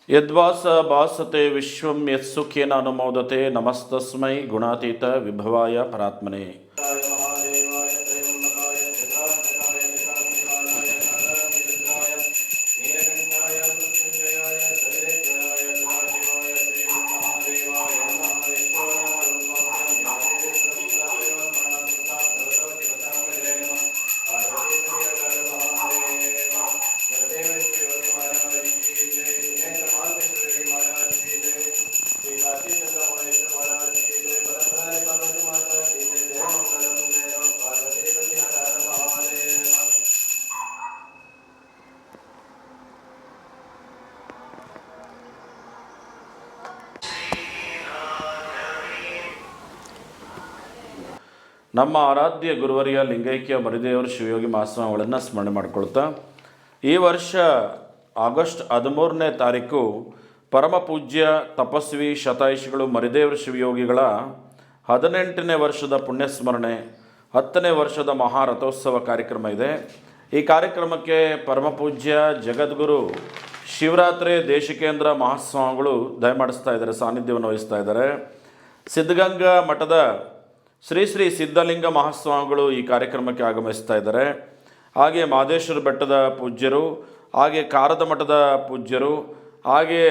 ಯದ್ವಾಸ ಭಾಸತೆ ವಿಶ್ವಂ ಯತ್ಸುಖೇನ ಅನುಮೋದತೆ ನಮಸ್ತಸ್ಮೈ ಗುಣಾತೀತ ವಿಭವಾಯ ಪರಾತ್ಮನೆ. ನಮ್ಮ ಆರಾಧ್ಯ ಗುರುವರಿಯ ಲಿಂಗೈಕ್ಯ ಮರಿದೇವರು ಶಿವಯೋಗಿ ಮಹಾಸ್ವಾಮಿಗಳನ್ನು ಸ್ಮರಣೆ ಮಾಡಿಕೊಳ್ತಾ, ಈ ವರ್ಷ ಆಗಸ್ಟ್ 13ನೇ ತಾರೀಕು ಪರಮ ಪೂಜ್ಯ ತಪಸ್ವಿ ಶತಾಯುಷಿಗಳು ಮರಿದೇವರ ಶಿವಯೋಗಿಗಳ 18ನೇ ವರ್ಷದ ಪುಣ್ಯಸ್ಮರಣೆ, 10ನೇ ವರ್ಷದ ಮಹಾರಥೋತ್ಸವ ಕಾರ್ಯಕ್ರಮ ಇದೆ. ಈ ಕಾರ್ಯಕ್ರಮಕ್ಕೆ ಪರಮ ಪೂಜ್ಯ ಜಗದ್ಗುರು ಶಿವರಾತ್ರಿ ದೇಶಿಕೇಂದ್ರ ಮಹಾಸ್ವಾಮಿಗಳು ದಯಮಾಡಿಸ್ತಾ ಇದ್ದಾರೆ, ಸಾನ್ನಿಧ್ಯವನ್ನು ವಹಿಸ್ತಾ ಇದ್ದಾರೆ. ಸಿದ್ಧಗಂಗಾ ಮಠದ ಶ್ರೀ ಶ್ರೀ ಸಿದ್ಧಲಿಂಗ ಮಹಾಸ್ವಾಮಿಗಳು ಈ ಕಾರ್ಯಕ್ರಮಕ್ಕೆ ಆಗಮಿಸ್ತಾ ಇದ್ದಾರೆ. ಹಾಗೆ ಮಾದೇಶ್ವರ ಬೆಟ್ಟದ ಪೂಜ್ಯರು, ಹಾಗೆ ಕಾರದ ಮಠದ ಪೂಜ್ಯರು, ಹಾಗೆ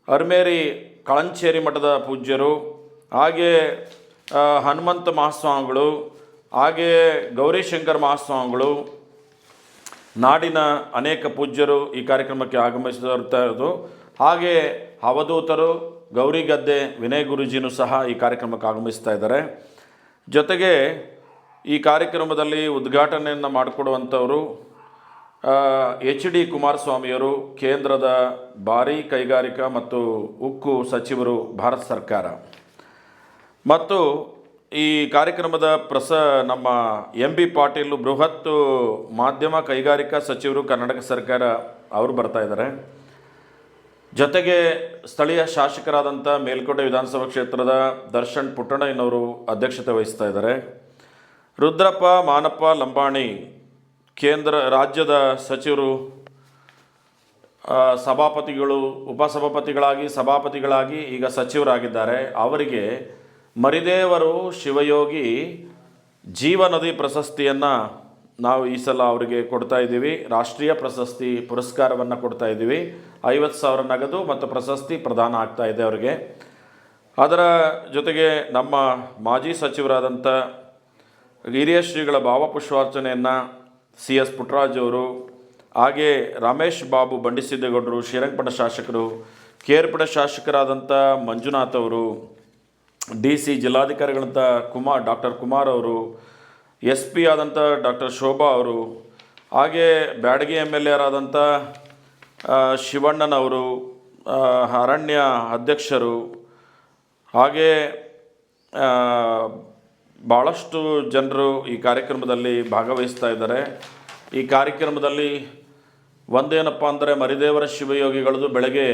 ಹರ್ಮೇರಿ ಕಳಂಚೇರಿ ಮಠದ ಪೂಜ್ಯರು, ಹಾಗೆ ಹನುಮಂತ ಮಹಾಸ್ವಾಮಿಗಳು, ಹಾಗೆ ಗೌರಿಶಂಕರ ಮಹಾಸ್ವಾಮಿಗಳು, ನಾಡಿನ ಅನೇಕ ಪೂಜ್ಯರು ಈ ಕಾರ್ಯಕ್ರಮಕ್ಕೆ ಆಗಮಿಸ್ತಾ ಇರೋದು. ಹಾಗೆ ಅವಧೂತರು ಗೌರಿಗದ್ದೆ ವಿನಯ್ ಗುರುಜಿನೂ ಸಹ ಈ ಕಾರ್ಯಕ್ರಮಕ್ಕೆ ಆಗಮಿಸ್ತಾ ಇದ್ದಾರೆ. ಜೊತೆಗೆ ಈ ಕಾರ್ಯಕ್ರಮದಲ್ಲಿ ಉದ್ಘಾಟನೆಯನ್ನು ಮಾಡಿಕೊಡುವಂಥವರು HD ಕುಮಾರಸ್ವಾಮಿಯವರು, ಕೇಂದ್ರದ ಭಾರೀ ಕೈಗಾರಿಕಾ ಮತ್ತು ಉಕ್ಕು ಸಚಿವರು, ಭಾರತ ಸರ್ಕಾರ. ಮತ್ತು ಈ ಕಾರ್ಯಕ್ರಮದ ನಮ್ಮ MB ಪಾಟೀಲ್, ಬೃಹತ್ ಮಾಧ್ಯಮ ಕೈಗಾರಿಕಾ ಸಚಿವರು, ಕರ್ನಾಟಕ ಸರ್ಕಾರ, ಅವರು ಬರ್ತಾ ಇದ್ದಾರೆ. ಜೊತೆಗೆ ಸ್ಥಳೀಯ ಶಾಸಕರಾದಂಥ ಮೇಲ್ಕೋಟೆ ವಿಧಾನಸಭಾ ಕ್ಷೇತ್ರದ ದರ್ಶನ್ ಪುಟ್ಟಣ್ಣಯ್ಯನವರು ಅಧ್ಯಕ್ಷತೆ ವಹಿಸ್ತಾ ಇದ್ದಾರೆ. ರುದ್ರಪ್ಪ ಮಾನಪ್ಪ ಲಂಬಾಣಿ ರಾಜ್ಯದ ಸಚಿವರು, ಸಭಾಪತಿಗಳು, ಸಭಾಪತಿಗಳಾಗಿ ಈಗ ಸಚಿವರಾಗಿದ್ದಾರೆ. ಅವರಿಗೆ ಮರಿದೇವರು ಶಿವಯೋಗಿ ಜೀವನದಿ ಪ್ರಶಸ್ತಿಯನ್ನು ನಾವು ಈ ಸಲ ಅವರಿಗೆ ಕೊಡ್ತಾ ಇದ್ದೀವಿ. ರಾಷ್ಟ್ರೀಯ ಪ್ರಶಸ್ತಿ ಪುರಸ್ಕಾರವನ್ನು ಕೊಡ್ತಾ ಇದ್ದೀವಿ. 50,000 ನಗದು ಮತ್ತು ಪ್ರಶಸ್ತಿ ಪ್ರದಾನ ಆಗ್ತಾ ಇದೆ ಅವರಿಗೆ. ಅದರ ಜೊತೆಗೆ ನಮ್ಮ ಮಾಜಿ ಸಚಿವರಾದಂಥ ಹಿರಿಯ ಶ್ರೀಗಳ ಭಾವಪುಷ್ಪಾರ್ಚನೆಯನ್ನು CS ಪುಟ್ಟರಾಜ್ ಅವರು, ಹಾಗೆ ರಮೇಶ್ ಬಾಬು ಬಂಡಿಸಿದ್ದೇಗೌಡರು, ಶ್ರೀರಂಗಪಟ್ಟಣ ಶಾಸಕರು, ಕೇರ್ಪಡೆ ಶಾಸಕರಾದಂಥ ಮಂಜುನಾಥ್ ಅವರು, DC ಜಿಲ್ಲಾಧಿಕಾರಿಗಳಂಥ ಡಾಕ್ಟರ್ ಕುಮಾರ್ ಅವರು, SP ಆದಂಥ ಡಾಕ್ಟರ್ ಶೋಭಾ ಅವರು, ಹಾಗೆ ಬ್ಯಾಡಗಿ MLA ಆದಂಥ ಶಿವಣ್ಣನವರು, ಅರಣ್ಯ ಅಧ್ಯಕ್ಷರು, ಹಾಗೆ ಭಾಳಷ್ಟು ಜನರು ಈ ಕಾರ್ಯಕ್ರಮದಲ್ಲಿ ಭಾಗವಹಿಸ್ತಾ ಇದ್ದಾರೆ. ಈ ಕಾರ್ಯಕ್ರಮದಲ್ಲಿ ಒಂದೇನಪ್ಪ ಅಂದರೆ ಮರಿದೇವರ ಶಿವಯೋಗಿಗಳದು ಬೆಳಗ್ಗೆ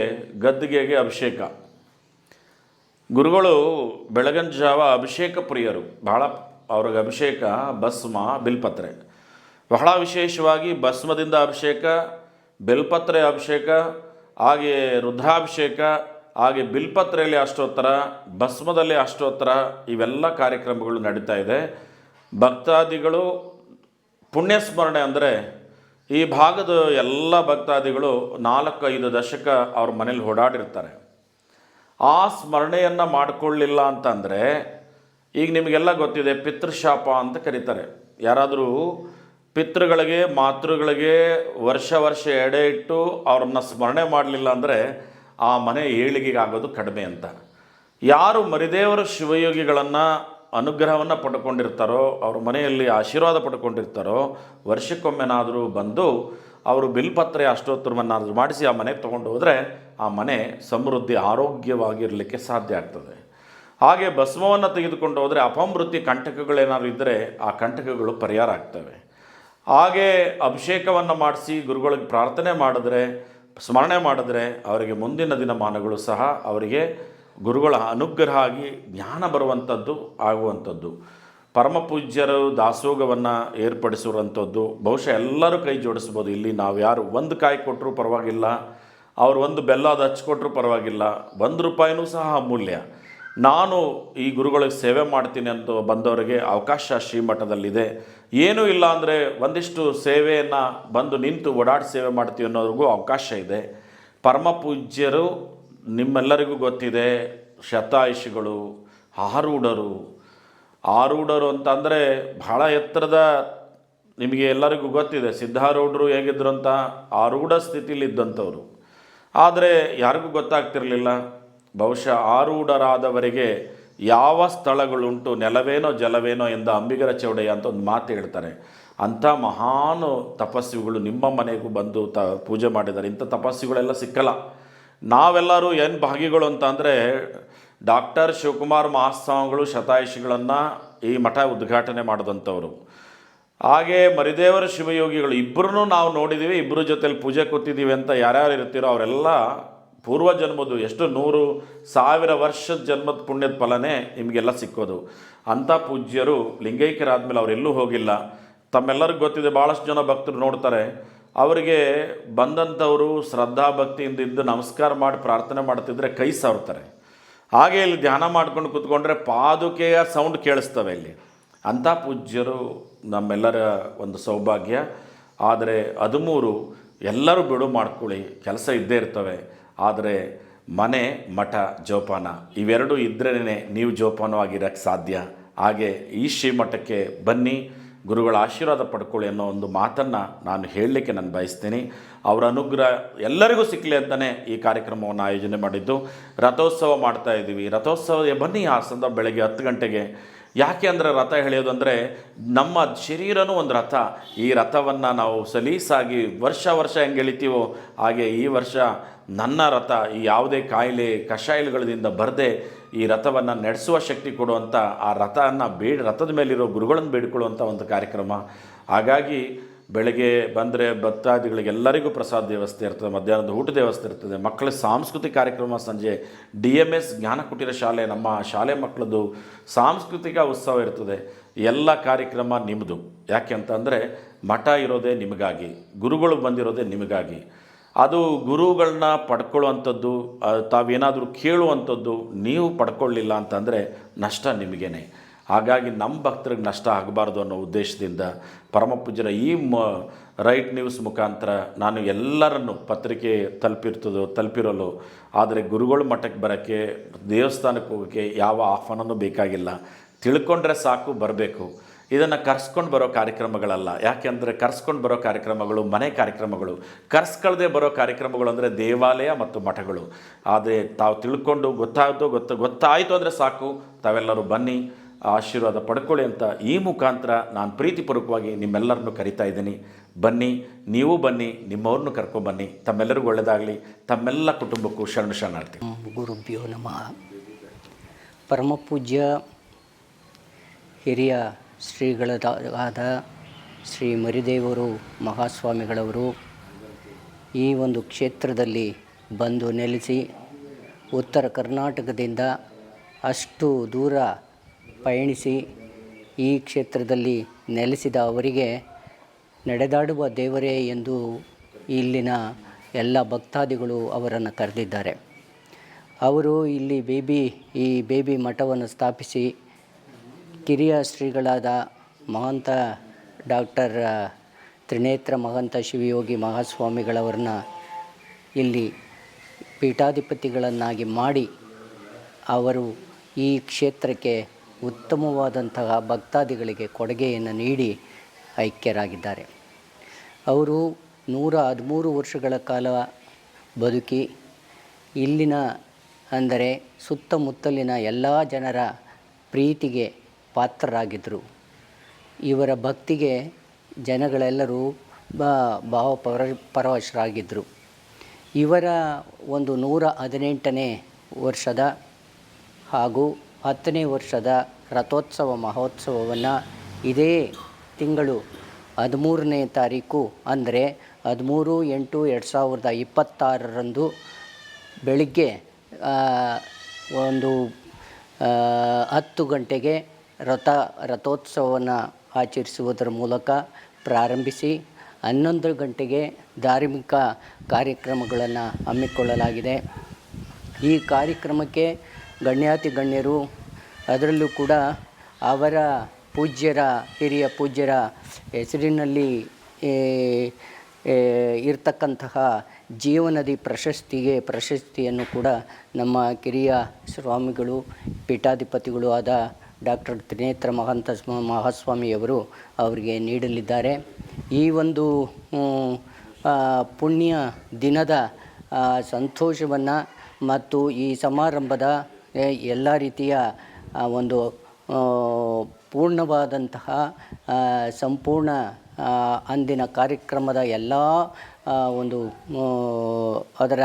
ಗದ್ದಿಗೆಗೆ ಅಭಿಷೇಕ. ಗುರುಗಳು ಬೆಳಗಿನ ಜಾವ ಅಭಿಷೇಕ ಪ್ರಿಯರು, ಭಾಳ ಅವ್ರಿಗೆ ಅಭಿಷೇಕ ಭಸ್ಮ ಬಿಲ್ಪತ್ರೆ, ಬಹಳ ವಿಶೇಷವಾಗಿ ಭಸ್ಮದಿಂದ ಅಭಿಷೇಕ, ಬಿಲ್ಪತ್ರೆ ಅಭಿಷೇಕ, ಹಾಗೆ ರುದ್ರಾಭಿಷೇಕ, ಹಾಗೆ ಬಿಲ್ಪತ್ರೆಯಲ್ಲಿ ಅಷ್ಟೋತ್ತರ, ಭಸ್ಮದಲ್ಲಿ ಅಷ್ಟೋತ್ತರ, ಇವೆಲ್ಲ ಕಾರ್ಯಕ್ರಮಗಳು ನಡೀತಾ ಇದೆ. ಭಕ್ತಾದಿಗಳು ಪುಣ್ಯಸ್ಮರಣೆ ಅಂದರೆ ಈ ಭಾಗದ ಎಲ್ಲ ಭಕ್ತಾದಿಗಳು 4-5 ದಶಕ ಅವ್ರ ಮನೇಲಿ ಓಡಾಡಿರ್ತಾರೆ. ಆ ಸ್ಮರಣೆಯನ್ನು ಮಾಡಿಕೊಳ್ಳಿಲ್ಲ ಅಂತಂದರೆ, ಈಗ ನಿಮಗೆಲ್ಲ ಗೊತ್ತಿದೆ ಪಿತೃಶಾಪ ಅಂತ ಕರೀತಾರೆ. ಯಾರಾದರೂ ಪಿತೃಗಳಿಗೆ ಮಾತೃಗಳಿಗೆ ವರ್ಷ ಎಡೆ ಇಟ್ಟು ಅವ್ರನ್ನ ಸ್ಮರಣೆ ಮಾಡಲಿಲ್ಲ ಅಂದರೆ ಆ ಮನೆ ಏಳಿಗೆಗೆ ಆಗೋದು ಕಡಿಮೆ ಅಂತ. ಯಾರು ಮರಿದೇವರ ಶಿವಯೋಗಿಗಳನ್ನು ಅನುಗ್ರಹವನ್ನು ಪಡ್ಕೊಂಡಿರ್ತಾರೋ, ಅವ್ರ ಮನೆಯಲ್ಲಿ ಆಶೀರ್ವಾದ ಪಡ್ಕೊಂಡಿರ್ತಾರೋ, ವರ್ಷಕ್ಕೊಮ್ಮೆನಾದರೂ ಬಂದು ಅವರು ಬಿಲ್ಪತ್ರೆ ಅಷ್ಟೋತ್ತರವನ್ನಾದರೂ ಮಾಡಿಸಿ ಆ ಮನೆಗೆ ತೊಗೊಂಡು ಹೋದರೆ ಆ ಮನೆ ಸಮೃದ್ಧಿ ಆರೋಗ್ಯವಾಗಿರಲಿಕ್ಕೆ ಸಾಧ್ಯ ಆಗ್ತದೆ. ಹಾಗೆ ಭಸ್ಮವನ್ನು ತೆಗೆದುಕೊಂಡು ಹೋದರೆ ಅಪಮೃತ್ಯು ಕಂಟಕಗಳೇನಾದ್ರು ಇದ್ದರೆ ಆ ಕಂಟಕಗಳು ಪರಿಹಾರ ಆಗ್ತವೆ. ಹಾಗೆ ಅಭಿಷೇಕವನ್ನು ಮಾಡಿಸಿ ಗುರುಗಳಿಗೆ ಪ್ರಾರ್ಥನೆ ಮಾಡಿದ್ರೆ, ಸ್ಮರಣೆ ಮಾಡಿದ್ರೆ ಅವರಿಗೆ ಮುಂದಿನ ದಿನಮಾನಗಳು ಸಹ ಅವರಿಗೆ ಗುರುಗಳ ಅನುಗ್ರಹ ಆಗಿ ಜ್ಞಾನ ಬರುವಂಥದ್ದು ಆಗುವಂಥದ್ದು. ಪರಮ ಪೂಜ್ಯರು ದಾಸೋಗವನ್ನು ಏರ್ಪಡಿಸುವಂಥದ್ದು ಬಹುಶಃ ಎಲ್ಲರೂ ಕೈ ಜೋಡಿಸ್ಬೋದು. ಇಲ್ಲಿ ನಾವು ಯಾರು ಒಂದು ಕಾಯಿ ಕೊಟ್ಟರೂ ಪರವಾಗಿಲ್ಲ, ಅವ್ರು ಒಂದು ಬೆಲ್ಲ ಅದು ಹಚ್ಕೊಟ್ರೂ ಪರವಾಗಿಲ್ಲ, 1 ರೂಪಾಯಿನೂ ಸಹ ಅಮೂಲ್ಯ. ನಾನು ಈ ಗುರುಗಳಿಗೆ ಸೇವೆ ಮಾಡ್ತೀನಿ ಅಂತ ಬಂದವರಿಗೆ ಅವಕಾಶ ಶ್ರೀಮಠದಲ್ಲಿದೆ. ಏನೂ ಇಲ್ಲ ಅಂದರೆ ಒಂದಿಷ್ಟು ಸೇವೆಯನ್ನು ಬಂದು ನಿಂತು ಓಡಾಡಿ ಸೇವೆ ಮಾಡ್ತೀವಿ ಅನ್ನೋರಿಗೂ ಅವಕಾಶ ಇದೆ. ಪರಮ ಪೂಜ್ಯರು ನಿಮ್ಮೆಲ್ಲರಿಗೂ ಗೊತ್ತಿದೆ, ಶತಾಯುಷಿಗಳು, ಆರೂಢರು. ಆರೂಢರು ಅಂತಂದರೆ ಬಹಳ ಎತ್ತರದ, ನಿಮಗೆ ಎಲ್ಲರಿಗೂ ಗೊತ್ತಿದೆ ಸಿದ್ಧಾರೂಢರು ಹೇಗಿದ್ರು ಅಂತ, ಆರೂಢ ಸ್ಥಿತಿಲಿದ್ದಂಥವ್ರು. ಆದರೆ ಯಾರಿಗೂ ಗೊತ್ತಾಗ್ತಿರಲಿಲ್ಲ. ಬಹುಶಃ ಆರೂಢರಾದವರಿಗೆ ಯಾವ ಸ್ಥಳಗಳುಂಟು ನೆಲವೇನೋ ಜಲವೇನೋ ಎಂದ ಅಂಬಿಗರ ಚೌಡಯ್ಯ ಅಂತ ಒಂದು ಮಾತು ಹೇಳ್ತಾರೆ. ಅಂಥ ಮಹಾನು ತಪಸ್ವಿಗಳು ನಿಮ್ಮ ಮನೆಗೂ ಬಂದು ಪೂಜೆ ಮಾಡಿದ್ದಾರೆ. ಇಂಥ ತಪಸ್ವಿಗಳೆಲ್ಲ ಸಿಕ್ಕಲ್ಲ. ನಾವೆಲ್ಲರೂ ಏನು ಭಾಗಿಗಳು ಅಂತ ಅಂದರೆ, ಡಾಕ್ಟರ್ ಶಿವಕುಮಾರ್ ಮಹಾಸ್ವಾಮಿಗಳು ಶತಾಯುಷಿಗಳನ್ನು ಈ ಮಠ ಉದ್ಘಾಟನೆ ಮಾಡಿದಂಥವ್ರು. ಹಾಗೆ ಮರಿದೇವರ ಶಿವಯೋಗಿಗಳು ಇಬ್ಬರೂ ನಾವು ನೋಡಿದ್ದೀವಿ, ಇಬ್ಬರ ಜೊತೆಲಿ ಪೂಜೆ ಕೂತಿದ್ದೀವಿ ಅಂತ ಯಾರ್ಯಾರು ಇರ್ತೀರೋ ಅವರೆಲ್ಲ ಪೂರ್ವ ಜನ್ಮದ್ದು ಎಷ್ಟು 100,000 ವರ್ಷದ ಜನ್ಮದ ಪುಣ್ಯದ ಫಲನೇ ನಿಮಗೆಲ್ಲ ಸಿಕ್ಕೋದು. ಅಂಥ ಪೂಜ್ಯರು ಲಿಂಗೈಕ್ಯರಾದಮೇಲೆ ಅವರೆಲ್ಲೂ ಹೋಗಿಲ್ಲ. ತಮ್ಮೆಲ್ಲರಿಗೂ ಗೊತ್ತಿದೆ, ಭಾಳಷ್ಟು ಜನ ಭಕ್ತರು ನೋಡ್ತಾರೆ, ಅವರಿಗೆ ಬಂದಂಥವರು ಶ್ರದ್ಧಾ ಭಕ್ತಿಯಿಂದ ಇದ್ದು ನಮಸ್ಕಾರ ಮಾಡಿ ಪ್ರಾರ್ಥನೆ ಮಾಡ್ತಿದ್ರೆ ಕೈ ಸಾರ್ತಾರೆ. ಹಾಗೆ ಇಲ್ಲಿ ಧ್ಯಾನ ಮಾಡ್ಕೊಂಡು ಕೂತ್ಕೊಂಡ್ರೆ ಪಾದುಕೆಯ ಸೌಂಡ್ ಕೇಳಿಸ್ತವೆ ಇಲ್ಲಿ. ಅಂಥ ಪೂಜ್ಯರು ನಮ್ಮೆಲ್ಲರ ಒಂದು ಸೌಭಾಗ್ಯ. ಆದರೆ 13 ಎಲ್ಲರೂ ಬಿಡು ಮಾಡ್ಕೊಳ್ಳಿ, ಕೆಲಸ ಇದ್ದೇ ಇರ್ತವೆ. ಆದರೆ ಮನೆ, ಮಠ, ಜೋಪಾನ ಇವೆರಡೂ ಇದ್ರೇ ನೀವು ಜೋಪಾನವಾಗಿರೋಕ್ಕೆ ಸಾಧ್ಯ. ಹಾಗೆ ಈ ಶ್ರೀಮಠಕ್ಕೆ ಬನ್ನಿ, ಗುರುಗಳ ಆಶೀರ್ವಾದ ಪಡ್ಕೊಳ್ಳಿ ಅನ್ನೋ ಒಂದು ಮಾತನ್ನು ನಾನು ಹೇಳಲಿಕ್ಕೆ ನಾನು ಬಯಸ್ತೀನಿ. ಅವರ ಅನುಗ್ರಹ ಎಲ್ಲರಿಗೂ ಸಿಕ್ಕಲಿ ಅಂತಲೇ ಈ ಕಾರ್ಯಕ್ರಮವನ್ನು ಆಯೋಜನೆ ಮಾಡಿದ್ದು. ರಥೋತ್ಸವ ಮಾಡ್ತಾಯಿದ್ದೀವಿ. ರಥೋತ್ಸವ ಬನ್ನಿ ಆ ಸಂದರ್ಭ ಬೆಳಗ್ಗೆ 10 ಗಂಟೆಗೆ. ಯಾಕೆ ಅಂದರೆ ರಥ ಎಳೆಯೋದು ಅಂದರೆ ನಮ್ಮ ಶರೀರನೂ ಒಂದು ರಥ. ಈ ರಥವನ್ನು ನಾವು ಸಲೀಸಾಗಿ ವರ್ಷ ಹೆಂಗೆ ಎಳಿತೀವೋ ಹಾಗೆ ಈ ವರ್ಷ ನನ್ನ ರಥ ಈ ಯಾವುದೇ ಕಾಯಿಲೆ ಕಷಾಯಗಳಿಂದ ಬರದೆ ಈ ರಥವನ್ನು ನಡೆಸುವ ಶಕ್ತಿ ಕೊಡುವಂಥ ಆ ರಥವನ್ನು ರಥದ ಮೇಲಿರೋ ಗುರುಗಳನ್ನು ಬೇಡಿಕೊಳ್ಳುವಂಥ ಒಂದು ಕಾರ್ಯಕ್ರಮ. ಹಾಗಾಗಿ ಬೆಳಗ್ಗೆ ಬಂದರೆ ಭಕ್ತಾದಿಗಳಿಗೆಲ್ಲರಿಗೂ ಪ್ರಸಾದ ವ್ಯವಸ್ಥೆ ಇರ್ತದೆ, ಮಧ್ಯಾಹ್ನದ ಊಟದ ವ್ಯವಸ್ಥೆ ಇರ್ತದೆ, ಮಕ್ಕಳ ಸಾಂಸ್ಕೃತಿಕ ಕಾರ್ಯಕ್ರಮ, ಸಂಜೆ DMS ಜ್ಞಾನ ಕುಟೀರ ಶಾಲೆ ನಮ್ಮ ಶಾಲೆ ಮಕ್ಕಳದ್ದು ಸಾಂಸ್ಕೃತಿಕ ಉತ್ಸವ ಇರ್ತದೆ. ಎಲ್ಲ ಕಾರ್ಯಕ್ರಮ ನಿಮ್ಮದು. ಯಾಕೆ ಅಂತಂದರೆ ಮಠ ಇರೋದೇ ನಿಮಗಾಗಿ, ಗುರುಗಳು ಬಂದಿರೋದೇ ನಿಮಗಾಗಿ. ಅದು ಗುರುಗಳನ್ನ ಪಡ್ಕೊಳ್ಳುವಂಥದ್ದು, ತಾವೇನಾದರೂ ಕೇಳುವಂಥದ್ದು ನೀವು ಪಡ್ಕೊಳ್ಳಿಲ್ಲ ಅಂತಂದರೆ ನಷ್ಟ ನಿಮಗೇನೆ. ಹಾಗಾಗಿ ನಮ್ಮ ಭಕ್ತರಿಗೆ ನಷ್ಟ ಆಗಬಾರ್ದು ಅನ್ನೋ ಉದ್ದೇಶದಿಂದ ಪರಮ ಪೂಜ್ಯರ ಈ ರೈಟ್ ನ್ಯೂಸ್ ಮುಖಾಂತರ ನಾನು ಎಲ್ಲರನ್ನು ಪತ್ರಿಕೆ ತಲುಪಿರಲು. ಆದರೆ ಗುರುಗಳ ಮಠಕ್ಕೆ ಬರೋಕ್ಕೆ, ದೇವಸ್ಥಾನಕ್ಕೆ ಹೋಗೋಕ್ಕೆ ಯಾವ ಆಹ್ವಾನವೂ ಬೇಕಾಗಿಲ್ಲ. ತಿಳ್ಕೊಂಡ್ರೆ ಸಾಕು, ಬರಬೇಕು. ಇದನ್ನು ಕರ್ಸ್ಕೊಂಡು ಬರೋ ಕಾರ್ಯಕ್ರಮಗಳಲ್ಲ. ಯಾಕೆಂದರೆ ಕರ್ಸ್ಕೊಂಡು ಬರೋ ಕಾರ್ಯಕ್ರಮಗಳು ಮನೆ ಕಾರ್ಯಕ್ರಮಗಳು, ಕರ್ಸ್ಕೊಳ್ಳದೆ ಬರೋ ಕಾರ್ಯಕ್ರಮಗಳು ಅಂದರೆ ದೇವಾಲಯ ಮತ್ತು ಮಠಗಳು. ಆದರೆ ತಾವು ತಿಳ್ಕೊಂಡು ಗೊತ್ತಾಯಿತು ಅಂದರೆ ಸಾಕು, ತಾವೆಲ್ಲರೂ ಬನ್ನಿ, ಆಶೀರ್ವಾದ ಪಡ್ಕೊಳ್ಳಿ ಅಂತ ಈ ಮುಖಾಂತರ ನಾನು ಪ್ರೀತಿಪೂರ್ವಕವಾಗಿ ನಿಮ್ಮೆಲ್ಲರನ್ನು ಕರಿತಾ ಇದ್ದೀನಿ. ಬನ್ನಿ, ನೀವು ಬನ್ನಿ, ನಿಮ್ಮವ್ರನ್ನೂ ಕರ್ಕೊಂಬನ್ನಿ. ತಮ್ಮೆಲ್ಲರಿಗೂ ಒಳ್ಳೆಯದಾಗಲಿ. ತಮ್ಮೆಲ್ಲ ಕುಟುಂಬಕ್ಕೂ ಶರಣಾರ್ಥಿ. ಗುರುಭ್ಯೋ ನಮಃ. ಪರಮಪೂಜ್ಯ ಹಿರಿಯ ಶ್ರೀಗಳಾದ ಶ್ರೀ ಮರಿದೇವರು ಮಹಾಸ್ವಾಮಿಗಳವರು ಈ ಒಂದು ಕ್ಷೇತ್ರದಲ್ಲಿ ಬಂದು ನೆಲೆಸಿ ಉತ್ತರ ಕರ್ನಾಟಕದಿಂದ ಅಷ್ಟು ದೂರ ಪಯಣಿಸಿ ಈ ಕ್ಷೇತ್ರದಲ್ಲಿ ನೆಲೆಸಿದ ಅವರಿಗೆ ನಡೆದಾಡುವ ದೇವರೇ ಎಂದು ಇಲ್ಲಿನ ಎಲ್ಲ ಭಕ್ತಾದಿಗಳು ಅವರನ್ನು ಕರೆದಿದ್ದಾರೆ. ಅವರು ಇಲ್ಲಿ ಈ ಬೇಬಿ ಮಠವನ್ನು ಸ್ಥಾಪಿಸಿ ಕಿರಿಯ ಶ್ರೀಗಳಾದ ಮಹಂತ ಡಾಕ್ಟರ್ ತ್ರಿನೇತ್ರ ಮಹಂತ ಶಿವಯೋಗಿ ಮಹಾಸ್ವಾಮಿಗಳವರನ್ನ ಇಲ್ಲಿ ಪೀಠಾಧಿಪತಿಗಳನ್ನಾಗಿ ಮಾಡಿ ಅವರು ಈ ಕ್ಷೇತ್ರಕ್ಕೆ ಉತ್ತಮವಾದಂತಹ ಭಕ್ತಾದಿಗಳಿಗೆ ಕೊಡುಗೆಯನ್ನು ನೀಡಿ ಐಕ್ಯರಾಗಿದ್ದಾರೆ. ಅವರು 113 ವರ್ಷಗಳ ಕಾಲ ಬದುಕಿ ಇಲ್ಲಿನ ಅಂದರೆ ಸುತ್ತಮುತ್ತಲಿನ ಎಲ್ಲ ಜನರ ಪ್ರೀತಿಗೆ ಪಾತ್ರರಾಗಿದ್ದರು. ಇವರ ಭಕ್ತಿಗೆ ಜನಗಳೆಲ್ಲರೂ ಪರವಶರಾಗಿದ್ದರು. ಇವರ ಒಂದು 118ನೇ ವರ್ಷದ ಹಾಗೂ 10ನೇ ವರ್ಷದ ರಥೋತ್ಸವ ಮಹೋತ್ಸವವನ್ನು ಇದೇ ತಿಂಗಳು 13ನೇ ತಾರೀಕು ಅಂದರೆ 13/8/2026 ಬೆಳಿಗ್ಗೆ 10 ಗಂಟೆಗೆ ರಥೋತ್ಸವವನ್ನು ಆಚರಿಸುವುದರ ಮೂಲಕ ಪ್ರಾರಂಭಿಸಿ 11 ಗಂಟೆಗೆ ಧಾರ್ಮಿಕ ಕಾರ್ಯಕ್ರಮಗಳನ್ನು ಹಮ್ಮಿಕೊಳ್ಳಲಾಗಿದೆ. ಈ ಕಾರ್ಯಕ್ರಮಕ್ಕೆ ಗಣ್ಯಾತಿ ಗಣ್ಯರು, ಅದರಲ್ಲೂ ಕೂಡ ಅವರ ಹಿರಿಯ ಪೂಜ್ಯರ ಹೆಸರಿನಲ್ಲಿ ಇರ್ತಕ್ಕಂತಹ ಜೀವನದಿ ಪ್ರಶಸ್ತಿಯನ್ನು ಕೂಡ ನಮ್ಮ ಕಿರಿಯ ಸ್ವಾಮಿಗಳು, ಪೀಠಾಧಿಪತಿಗಳು ಆದ ಡಾಕ್ಟರ್ ತ್ರಿನೇತ್ರ ಮಹಾಸ್ವಾಮಿಯವರು ಅವರಿಗೆ ನೀಡಲಿದ್ದಾರೆ. ಈ ಒಂದು ಪುಣ್ಯ ದಿನದ ಸಂತೋಷವನ್ನು ಮತ್ತು ಈ ಸಮಾರಂಭದ ಎಲ್ಲ ರೀತಿಯ ಒಂದು ಪೂರ್ಣವಾದಂತಹ ಸಂಪೂರ್ಣ ಅಂದಿನ ಕಾರ್ಯಕ್ರಮದ ಎಲ್ಲ ಒಂದು ಅದರ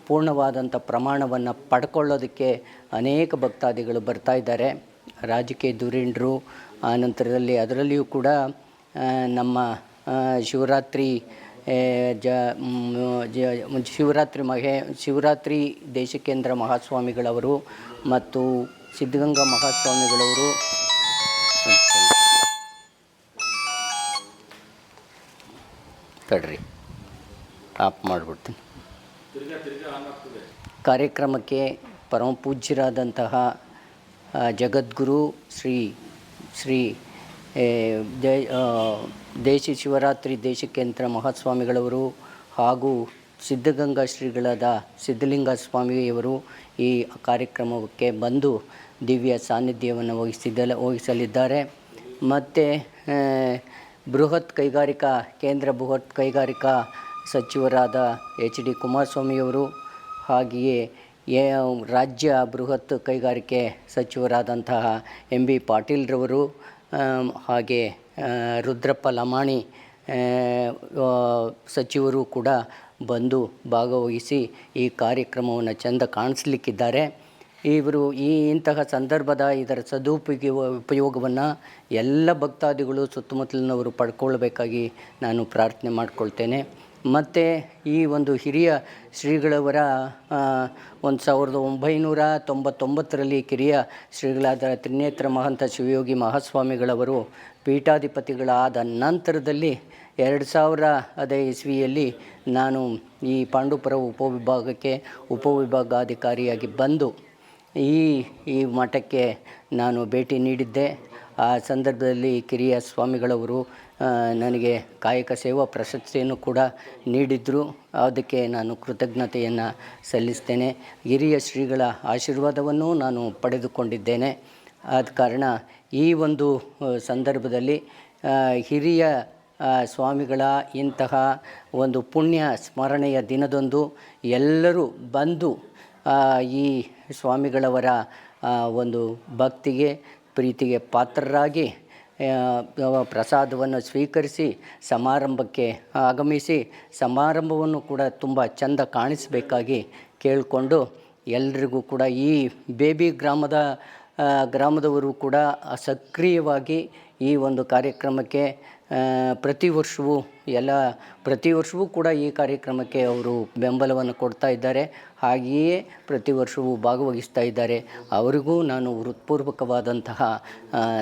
ಪೂರ್ಣವಾದಂಥ ಪ್ರಮಾಣವನ್ನು ಪಡ್ಕೊಳ್ಳೋದಕ್ಕೆ ಅನೇಕ ಭಕ್ತಾದಿಗಳು ಬರ್ತಾ ಇದ್ದಾರೆ. ರಾಜಕೀಯ ಧುರೀಣರು, ಆನಂತರದಲ್ಲಿ ಅದರಲ್ಲಿಯೂ ಕೂಡ ನಮ್ಮ ಶಿವರಾತ್ರಿ ದೇಶಿಕೇಂದ್ರ ಮಹಾಸ್ವಾಮಿಗಳವರು ಮತ್ತು ಸಿದ್ಧಗಂಗಾ ಮಹಾಸ್ವಾಮಿಗಳವರು ತಡ್ರಿ ಆಫ್ ಮಾಡಿಬಿಡ್ತೀನಿ. ಕಾರ್ಯಕ್ರಮಕ್ಕೆ ಪರಮ ಪೂಜ್ಯರಾದಂತಹ ಜಗದ್ಗುರು ಶ್ರೀ ಶಿವರಾತ್ರಿ ದೇಶಿಕೇಂದ್ರ ಮಹಾಸ್ವಾಮಿಗಳವರು ಹಾಗೂ ಸಿದ್ಧಗಂಗಾ ಶ್ರೀಗಳಾದ ಸಿದ್ಧಲಿಂಗ ಸ್ವಾಮಿಯವರು ಈ ಕಾರ್ಯಕ್ರಮಕ್ಕೆ ಬಂದು ದಿವ್ಯ ಸಾನ್ನಿಧ್ಯವನ್ನು ವಹಿಸಲಿದ್ದಾರೆ. ಮತ್ತು ಕೇಂದ್ರ ಬೃಹತ್ ಕೈಗಾರಿಕಾ ಸಚಿವರಾದ HD ಕುಮಾರಸ್ವಾಮಿಯವರು, ಹಾಗೆಯೇ ರಾಜ್ಯ ಬೃಹತ್ ಕೈಗಾರಿಕೆ ಸಚಿವರಾದಂತಹ MB ಪಾಟೀಲ್ರವರು, ಹಾಗೆ ರುದ್ರಪ್ಪ ಲಮಾಣಿ ಸಚಿವರು ಕೂಡ ಬಂದು ಭಾಗವಹಿಸಿ ಈ ಕಾರ್ಯಕ್ರಮವನ್ನು ಚೆಂದ ಕಾಣಿಸ್ಲಿಕ್ಕಿದ್ದಾರೆ. ಇವರು ಇಂತಹ ಸಂದರ್ಭದ ಇದರ ಉಪಯೋಗವನ್ನು ಎಲ್ಲ ಭಕ್ತಾದಿಗಳು ಸುತ್ತಮುತ್ತಲಿನವರು ಪಡ್ಕೊಳ್ಬೇಕಾಗಿ ನಾನು ಪ್ರಾರ್ಥನೆ ಮಾಡಿಕೊಳ್ತೇನೆ. ಮತ್ತು ಈ ಒಂದು ಹಿರಿಯ ಶ್ರೀಗಳವರ 1999ರಲ್ಲಿ ಕಿರಿಯ ಶ್ರೀಗಳಾದ ತ್ರಿನೇತ್ರ ಮಹಂತ ಶಿವಯೋಗಿ ಮಹಾಸ್ವಾಮಿಗಳವರು ಪೀಠಾಧಿಪತಿಗಳಾದ ನಂತರದಲ್ಲಿ 2010 ಇಸ್ವಿಯಲ್ಲಿ ನಾನು ಈ ಪಾಂಡುಪುರ ಉಪವಿಭಾಗಾಧಿಕಾರಿಯಾಗಿ ಬಂದು ಈ ಮಠಕ್ಕೆ ನಾನು ಭೇಟಿ ನೀಡಿದ್ದೆ. ಆ ಸಂದರ್ಭದಲ್ಲಿ ಕಿರಿಯ ಸ್ವಾಮಿಗಳವರು ನನಗೆ ಕಾಯಕ ಸೇವಾ ಪ್ರಶಸ್ತಿಯನ್ನು ಕೂಡ ನೀಡಿದರು. ಅದಕ್ಕೆ ನಾನು ಕೃತಜ್ಞತೆಯನ್ನು ಸಲ್ಲಿಸ್ತೇನೆ. ಹಿರಿಯ ಶ್ರೀಗಳ ಆಶೀರ್ವಾದವನ್ನು ನಾನು ಪಡೆದುಕೊಂಡಿದ್ದೇನೆ. ಆದ ಕಾರಣ ಈ ಒಂದು ಸಂದರ್ಭದಲ್ಲಿ ಹಿರಿಯ ಸ್ವಾಮಿಗಳ ಇಂತಹ ಒಂದು ಪುಣ್ಯ ಸ್ಮರಣೆಯ ದಿನದಂದು ಎಲ್ಲರೂ ಬಂದು ಈ ಸ್ವಾಮಿಗಳವರ ಒಂದು ಭಕ್ತಿಗೆ, ಪ್ರೀತಿಗೆ ಪಾತ್ರರಾಗಿ ಪ್ರಸಾದವನ್ನು ಸ್ವೀಕರಿಸಿ ಸಮಾರಂಭಕ್ಕೆ ಆಗಮಿಸಿ ಸಮಾರಂಭವನ್ನು ಕೂಡ ತುಂಬ ಚೆಂದ ಕಾಣಿಸಬೇಕಾಗಿ ಕೇಳಿಕೊಂಡು, ಎಲ್ರಿಗೂ ಕೂಡ ಈ ಬೇಬಿ ಗ್ರಾಮದವರು ಕೂಡ ಸಕ್ರಿಯವಾಗಿ ಈ ಒಂದು ಕಾರ್ಯಕ್ರಮಕ್ಕೆ ಪ್ರತಿ ವರ್ಷವೂ ಕೂಡ ಈ ಕಾರ್ಯಕ್ರಮಕ್ಕೆ ಅವರು ಬೆಂಬಲವನ್ನು ಕೊಡ್ತಾ ಇದ್ದಾರೆ. ಹಾಗೆಯೇ ಪ್ರತಿ ವರ್ಷವೂ ಭಾಗವಹಿಸ್ತಾ ಇದ್ದಾರೆ. ಅವರಿಗೂ ನಾನು ಹೃತ್ಪೂರ್ವಕವಾದಂತಹ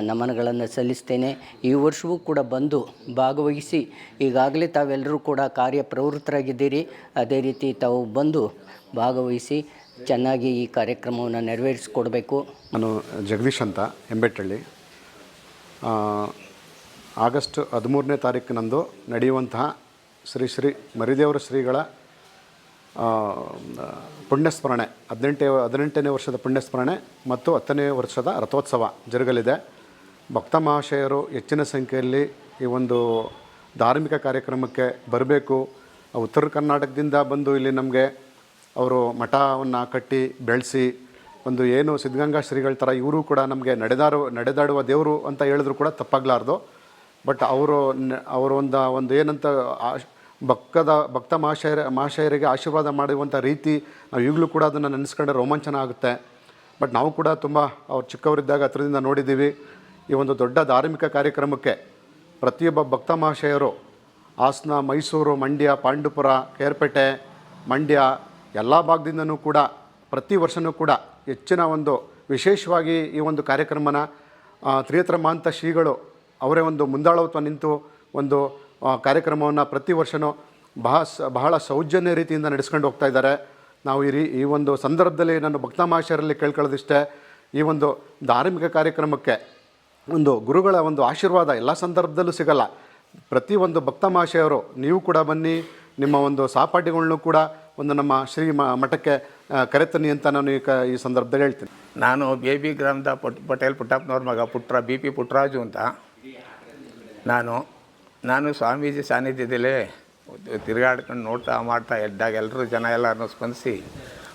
ನಮನಗಳನ್ನು ಸಲ್ಲಿಸ್ತೇನೆ. ಈ ವರ್ಷವೂ ಕೂಡ ಬಂದು ಭಾಗವಹಿಸಿ, ಈಗಾಗಲೇ ತಾವೆಲ್ಲರೂ ಕೂಡ ಕಾರ್ಯಪ್ರವೃತ್ತರಾಗಿದ್ದೀರಿ. ಅದೇ ರೀತಿ ತಾವು ಬಂದು ಭಾಗವಹಿಸಿ ಚೆನ್ನಾಗಿ ಈ ಕಾರ್ಯಕ್ರಮವನ್ನು ನೆರವೇರಿಸಿಕೊಡಬೇಕು. ನಾನು ಜಗದೀಶ್ ಅಂತ, ಎಂಬೆಟ್ಟಳ್ಳಿ. ಆಗಸ್ಟ್ 13ನೇ ತಾರೀಕಿನಂದು ನಡೆಯುವಂತಹ ಶ್ರೀ ಮರಿದೇವರ ಶ್ರೀಗಳ ಪುಣ್ಯಸ್ಮರಣೆ 18ನೇ ವರ್ಷದ ಪುಣ್ಯಸ್ಮರಣೆ ಮತ್ತು 10ನೇ ವರ್ಷದ ರಥೋತ್ಸವ ಜರುಗಲಿದೆ. ಭಕ್ತ ಮಹಾಶಯರು ಹೆಚ್ಚಿನ ಸಂಖ್ಯೆಯಲ್ಲಿ ಈ ಒಂದು ಧಾರ್ಮಿಕ ಕಾರ್ಯಕ್ರಮಕ್ಕೆ ಬರಬೇಕು. ಉತ್ತರ ಕರ್ನಾಟಕದಿಂದ ಬಂದು ಇಲ್ಲಿ ನಮಗೆ ಅವರು ಮಠವನ್ನು ಕಟ್ಟಿ ಬೆಳೆಸಿ ಒಂದು ಏನು ಸಿದ್ಧಗಂಗಾ ಶ್ರೀಗಳ ಥರ ಇವರು ಕೂಡ ನಮಗೆ ನಡೆದಾಡುವ ದೇವರು ಅಂತ ಹೇಳಿದ್ರು ಕೂಡ ತಪ್ಪಾಗಲಾರ್ದು. ಬಟ್ ಅವರು ಒಂದು ಏನಂತ ಭಕ್ತ ಮಹಾಶಯರಿಗೆ ಆಶೀರ್ವಾದ ಮಾಡುವಂಥ ರೀತಿ ನಾವು ಈಗಲೂ ಕೂಡ ಅದನ್ನು ನೆನೆಸ್ಕೊಂಡ್ರೆ ರೋಮಾಂಚನ ಆಗುತ್ತೆ. ಬಟ್ ನಾವು ಕೂಡ ತುಂಬ ಅವ್ರು ಚಿಕ್ಕವರಿದ್ದಾಗ ಹತ್ರದಿಂದ ನೋಡಿದ್ದೀವಿ. ಈ ಒಂದು ದೊಡ್ಡ ಧಾರ್ಮಿಕ ಕಾರ್ಯಕ್ರಮಕ್ಕೆ ಪ್ರತಿಯೊಬ್ಬ ಭಕ್ತ ಮಹಾಶಯರು ಹಾಸನ, ಮೈಸೂರು, ಮಂಡ್ಯ, ಪಾಂಡುಪುರ, ಕೇರ್ಪೇಟೆ, ಮಂಡ್ಯ ಎಲ್ಲ ಭಾಗದಿಂದನೂ ಕೂಡ ಪ್ರತಿ ವರ್ಷವೂ ಕೂಡ ಹೆಚ್ಚಿನ ಒಂದು ವಿಶೇಷವಾಗಿ ಈ ಒಂದು ಕಾರ್ಯಕ್ರಮನ ತ್ರಿನೇತ್ರ ಮಹಂತ ಶ್ರೀಗಳು ಅವರೇ ಒಂದು ಮುಂದಾಳತ್ವ ನಿಂತು ಒಂದು ಕಾರ್ಯಕ್ರಮವನ್ನು ಪ್ರತಿ ವರ್ಷವೂ ಬಹಳ ಸೌಜನ್ಯ ರೀತಿಯಿಂದ ನಡೆಸ್ಕೊಂಡು ಹೋಗ್ತಾ ಇದ್ದಾರೆ. ನಾವು ಈ ಒಂದು ಸಂದರ್ಭದಲ್ಲಿ ನಾನು ಭಕ್ತ ಮಹಾಶಯರಲ್ಲಿ ಕೇಳ್ಕೊಳ್ಳೋದಿಷ್ಟೇ, ಈ ಒಂದು ಧಾರ್ಮಿಕ ಕಾರ್ಯಕ್ರಮಕ್ಕೆ ಒಂದು ಗುರುಗಳ ಒಂದು ಆಶೀರ್ವಾದ ಎಲ್ಲ ಸಂದರ್ಭದಲ್ಲೂ ಸಿಗಲ್ಲ. ಪ್ರತಿಯೊಂದು ಭಕ್ತ ಮಹಾಶಯರು ನೀವು ಕೂಡ ಬನ್ನಿ, ನಿಮ್ಮ ಒಂದು ಸಹಪಾಠಿಗಳನ್ನೂ ಕೂಡ ಒಂದು ನಮ್ಮ ಶ್ರೀ ಮಠಕ್ಕೆ ಕರೆತನ್ನಿ ಅಂತ ನಾನು ಈ ಸಂದರ್ಭದಲ್ಲಿ ಹೇಳ್ತೀನಿ. ನಾನು ಬೇಬಿ ಗ್ರಾಮದ ಪಟೇಲ್ ಪುಟ್ಟಪ್ಪನವ್ರ ಮಗ ಬಿ ಪಿ ಪುಟ್ಟರಾಜು ಅಂತ. ನಾನು ಸ್ವಾಮೀಜಿ ಸಾನ್ನಿಧ್ಯದಲ್ಲೇ ತಿರುಗಾಡ್ಕೊಂಡು ನೋಡ್ತಾ ಮಾಡ್ತಾ ಇದ್ದಾಗ ಎಲ್ಲರೂ ಜನ ಎಲ್ಲರನ್ನೂ ಸ್ಪಂದಿಸಿ